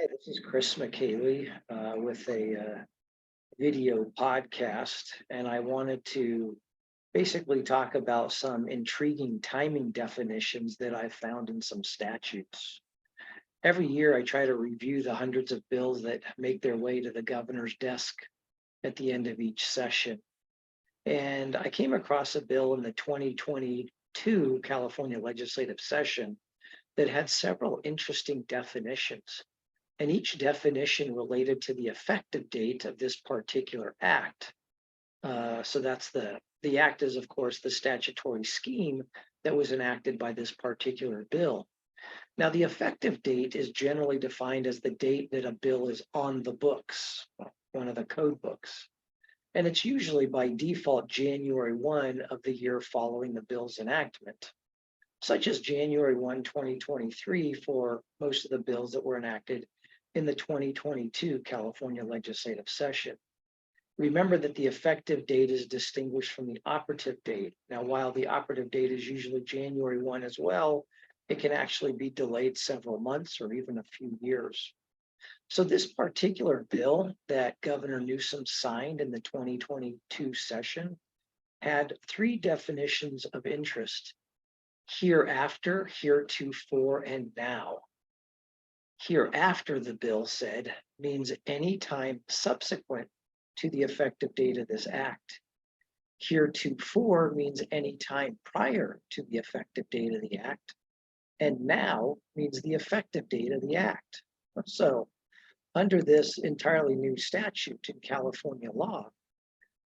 Hi, this is Chris McKaylee with a video podcast, and I wanted to basically talk about some intriguing timing definitions that I found in some statutes. Every year, I try to review the hundreds of bills that make their way to the governor's desk at the end of each session. And I came across a bill in the 2022 California legislative session that had several interesting definitions, and each definition related to the effective date of this particular act. So that's the act is, of course, the statutory scheme that was enacted by this particular bill. Now, the effective date is generally defined as the date that a bill is on the books, one of the code books. And it's usually by default January 1 of the year following the bill's enactment, such as January 1, 2023 for most of the bills that were enacted in the 2022 California legislative session. Remember that the effective date is distinguished from the operative date. Now, while the operative date is usually January 1 as well, it can actually be delayed several months or even a few years. So this particular bill that Governor Newsom signed in the 2022 session had three definitions of interest: hereafter, heretofore, and now. Hereafter, the bill said, means any time subsequent to the effective date of this act. Heretofore means any time prior to the effective date of the act. And now means the effective date of the act. So, under this entirely new statute in California law,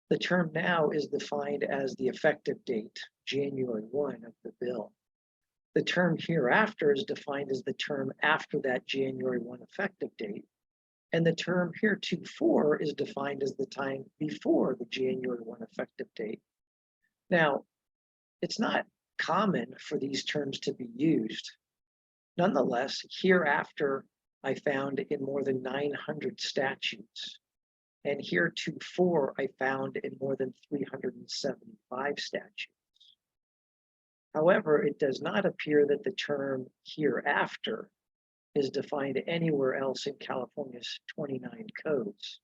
the term now is defined as the effective date, January 1 of the bill. The term hereafter is defined as the term after that January 1 effective date. And the term heretofore is defined as the time before the January 1 effective date. Now, it's not common for these terms to be used. Nonetheless, hereafter I found in more than 900 statutes, and heretofore I found in more than 375 statutes. However, it does not appear that the term hereafter is defined anywhere else in California's 29 codes.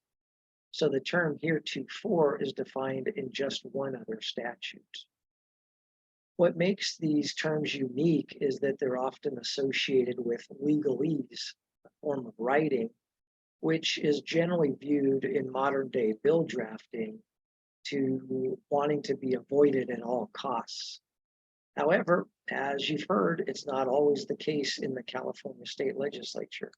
So the term heretofore is defined in just one other statute. What makes these terms unique is that they're often associated with legalese, a form of writing, which is generally viewed in modern day bill drafting to wanting to be avoided at all costs. However, as you've heard, it's not always the case in the California state legislature.